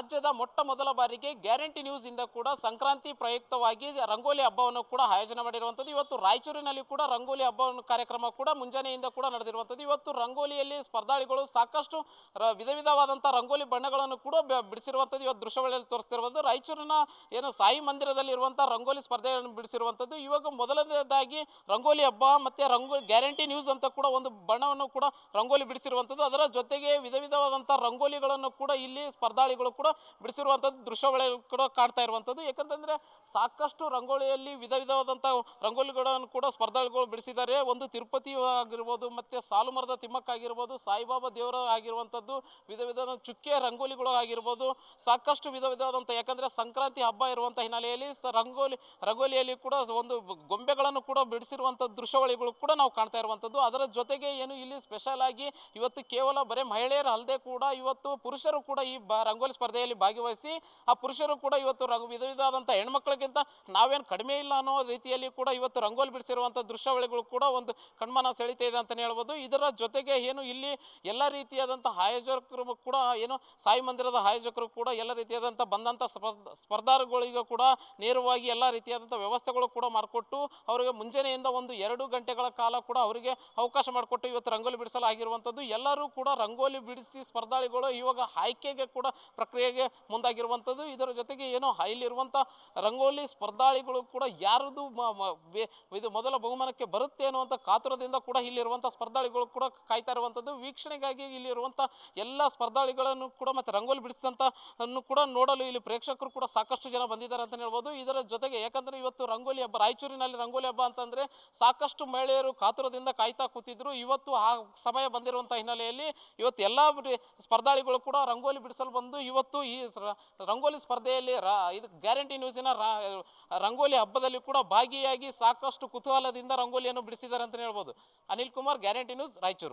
ರಾಜ್ಯದ ಮೊಟ್ಟ ಮೊದಲ ಬಾರಿಗೆ ಗ್ಯಾರಂಟಿ ನ್ಯೂಸ್ ಇಂದ ಕೂಡ ಸಂಕ್ರಾಂತಿ ಪ್ರಯುಕ್ತವಾಗಿ ರಂಗೋಲಿ ಹಬ್ಬವನ್ನು ಕೂಡ ಆಯೋಜನೆ ಮಾಡಿರುವಂಥದ್ದು. ಇವತ್ತು ರಾಯಚೂರಿನಲ್ಲಿ ಕೂಡ ರಂಗೋಲಿ ಹಬ್ಬವನ್ನು ಕಾರ್ಯಕ್ರಮ ಕೂಡ ಮುಂಜಾನೆಯಿಂದ ಕೂಡ ನಡೆದಿರುವಂಥದ್ದು. ಇವತ್ತು ರಂಗೋಲಿಯಲ್ಲಿ ಸ್ಪರ್ಧಾಳಿಗಳು ಸಾಕಷ್ಟು ವಿಧ ವಿಧವಾದಂಥ ರಂಗೋಲಿ ಬಣ್ಣಗಳನ್ನು ಕೂಡ ಬಿಡಿಸಿರುವಂಥದ್ದು ಇವತ್ತು ದೃಶ್ಯಗಳಲ್ಲಿ ತೋರಿಸ್ತಿರುವಂಥದ್ದು. ರಾಯಚೂರಿನ ಏನು ಸಾಯಿ ಮಂದಿರದಲ್ಲಿ ಇರುವಂಥ ರಂಗೋಲಿ ಸ್ಪರ್ಧೆಯನ್ನು ಬಿಡಿಸಿರುವಂಥದ್ದು. ಇವಾಗ ಮೊದಲನೇದಾಗಿ ರಂಗೋಲಿ ಹಬ್ಬ ಮತ್ತು ರಂಗೋಲಿ ಗ್ಯಾರಂಟಿ ನ್ಯೂಸ್ ಅಂತ ಕೂಡ ಒಂದು ಬಣ್ಣವನ್ನು ಕೂಡ ರಂಗೋಲಿ ಬಿಡಿಸಿರುವಂಥದ್ದು. ಅದರ ಜೊತೆಗೆ ವಿಧ ವಿಧವಾದಂಥ ರಂಗೋಲಿಗಳನ್ನು ಕೂಡ ಇಲ್ಲಿ ಸ್ಪರ್ಧಾಳಿಗಳು ಕೂಡ ಬಿಡಿಸಿರುವಂಥದ್ದು ದೃಶ್ಯಗಳಲ್ಲಿ ಕೂಡ ಕಾಣ್ತಾ ಇರುವಂಥದ್ದು. ಯಾಕಂತಂದರೆ ಸಾಕಷ್ಟು ರಂಗೋಲಿಯಲ್ಲಿ ವಿಧ ವಿಧವಾದಂಥ ರಂಗೋಲಿಗಳನ್ನು ಕೂಡ ಸ್ಪರ್ಧಾಳಿಗಳು ಬಿಡಿಸಿದ್ದಾರೆ. ಒಂದು ತಿರುಪತಿ ಆಗಿರ್ಬೋದು, ಮತ್ತು ಸಾಲುಮರದ ತಿಮ್ಮಕ್ಕ ಆಗಿರ್ಬೋದು, ಸಾಯಿಬಾಬಾ ದೇವರ ಆಗಿರುವಂಥದ್ದು, ವಿಧ ವಿಧವಾದ ಚುಕ್ಕೆ ರಂಗೋಲಿಗಳು ಆಗಿರ್ಬೋದು, ಸಾಕಷ್ಟು ವಿಧ ವಿಧವಾದಂಥ, ಯಾಕಂದರೆ ಸಂಕ್ರಾಂತಿ ಹಬ್ಬ ಇರುವಂಥ ಹಿನ್ನೆಲೆಯಲ್ಲಿ ರಂಗೋಲಿಯಲ್ಲಿ ಕೂಡ ಒಂದು ಗೊಂಬೆಗಳನ್ನು ಕೂಡ ಬಿಡಿಸಿರುವಂಥ ದೃಶ್ಯಾವಳಿಗಳು ಕೂಡ ನಾವು ಕಾಣ್ತಾ ಇರುವಂಥದ್ದು. ಅದರ ಜೊತೆಗೆ ಏನು ಇಲ್ಲಿ ಸ್ಪೆಷಲ್ ಆಗಿ ಇವತ್ತು ಕೇವಲ ಬರೀ ಮಹಿಳೆಯರು ಅಲ್ಲದೆ ಕೂಡ ಇವತ್ತು ಪುರುಷರು ಕೂಡ ಈ ರಂಗೋಲಿ ಸ್ಪರ್ಧೆಯಲ್ಲಿ ಭಾಗವಹಿಸಿ ಆ ಪುರುಷರು ಕೂಡ ಇವತ್ತು ವಿಧ ವಿಧವಾದಂಥ ಹೆಣ್ಮಕ್ಳಿಗಿಂತ ನಾವೇನು ಕಡಿಮೆ ಇಲ್ಲ ಅನ್ನೋ ರೀತಿಯಲ್ಲಿ ಕೂಡ ಇವತ್ತು ರಂಗೋಲಿ ಬಿಡಿಸಿರುವಂಥ ದೃಶ್ಯಾವಳಿಗಳು ಕೂಡ ಒಂದು ಕಣ್ಮನ ಸೆಳೀತಾ ಇದೆ ಅಂತಲೇ ಹೇಳ್ಬೋದು. ಇದರ ಜೊತೆಗೆ ಏನು ಇಲ್ಲಿ ಎಲ್ಲ ರೀತಿಯಾದಂಥ ಆಯೋಜಕರು ಕೂಡ ಏನು ಸಾಯಿ ಮಂದಿರದ ಆಯೋಜಕರು ಕೂಡ ಎಲ್ಲ ರೀತಿಯಾದಂಥ ಬಂದಂಥ ಸ್ಪರ್ಧಾಳುಗಳಿಗೂ ಕೂಡ ನೇರವಾಗಿ ಎಲ್ಲ ರೀತಿಯಾದಂಥ ವ್ಯವಸ್ಥೆಗಳು ಕೂಡ ಮಾಡಿಕೊಟ್ಟು ಅವರಿಗೆ ಮುಂಜಾನೆಯಿಂದ ಒಂದು 2 ಗಂಟೆಗಳ ಕಾಲ ಕೂಡ ಅವರಿಗೆ ಅವಕಾಶ ಮಾಡಿಕೊಟ್ಟು ಇವತ್ತು ರಂಗೋಲಿ ಬಿಡಿಸಲು ಆಗಿರುವಂಥದ್ದು. ಎಲ್ಲರೂ ಕೂಡ ರಂಗೋಲಿ ಬಿಡಿಸಿ ಸ್ಪರ್ಧಾಳಿಗಳು ಇವಾಗ ಆಯ್ಕೆಗೆ ಕೂಡ ಪ್ರಕ್ರಿಯೆಗೆ ಮುಂದಾಗಿರುವಂಥದ್ದು. ಇದರ ಜೊತೆಗೆ ಏನು ಇಲ್ಲಿರುವಂಥ ರಂಗೋಲಿ ಸ್ಪರ್ಧಾಳಿಗಳು ಕೂಡ ಯಾರದು ಇದು ಮೊದಲ ಬಹುಮಾನಕ್ಕೆ ಬರುತ್ತೆ ಅನ್ನುವಂಥ ಕಾತುರದಿಂದ ಕೂಡ ಇಲ್ಲಿರುವಂಥ ಸ್ಪರ್ಧಾಳಿಗಳು ಕೂಡ ಕಾಯ್ತಾ ಇರುವಂಥದ್ದು. ವೀಕ್ಷಣೆಗಾಗಿ ಇಲ್ಲಿರುವಂಥ ಎಲ್ಲ ಸ್ಪರ್ಧಾಳಿಗಳನ್ನು ಕೂಡ ಮತ್ತು ರಂಗೋಲಿ ಬಿಡಿಸಿದಂಥ ಕೂಡ ನೋಡಲು ಇಲ್ಲಿ ಪ್ರೇಕ್ಷಕರು ಕೂಡ ಸಾಕಷ್ಟು ಜನ ಬಂದಿದ್ದಾರೆ ಅಂತ ಹೇಳ್ಬೋದು. ಇದರ ಜೊತೆಗೆ ಯಾಕಂದರೆ ಇವತ್ತು ರಂಗೋಲಿ ಹಬ್ಬ, ರಾಯಚೂರಿನಲ್ಲಿ ರಂಗೋಲಿ ಹಬ್ಬ ಅಂತಂದರೆ ಸಾಕಷ್ಟು ಮಹಿಳೆಯರು ಕಾತುರದಿಂದ ಕಾಯ್ತಾ ಕೂತಿದ್ರು. ಇವತ್ತು ಆ ಸಮಯ ಬಂದಿರುವಂಥ ಹಿನ್ನೆಲೆಯಲ್ಲಿ ಇವತ್ತು ಎಲ್ಲ ಸ್ಪರ್ಧಾಳಿಗಳು ಕೂಡ ರಂಗೋಲಿ ಬಿಡಿಸಲು ಬಂದು ಇವತ್ತು ಈ ರಂಗೋಲಿ ಸ್ಪರ್ಧೆಯಲ್ಲಿ ಇದು ಗ್ಯಾರಂಟಿ ನ್ಯೂಸಿನ ರಂಗೋಲಿ ಹಬ್ಬದಲ್ಲಿ ಕೂಡ ಭಾಗಿಯಾಗಿ ಸಾಕಷ್ಟು ಕುತೂಹಲದಿಂದ ರಂಗೋಲಿಯನ್ನು ಬಿಡಿಸಿದ್ದಾರೆ ಅಂತ ಹೇಳ್ಬೋದು. Anil Kumar, guarantee news, Raichur.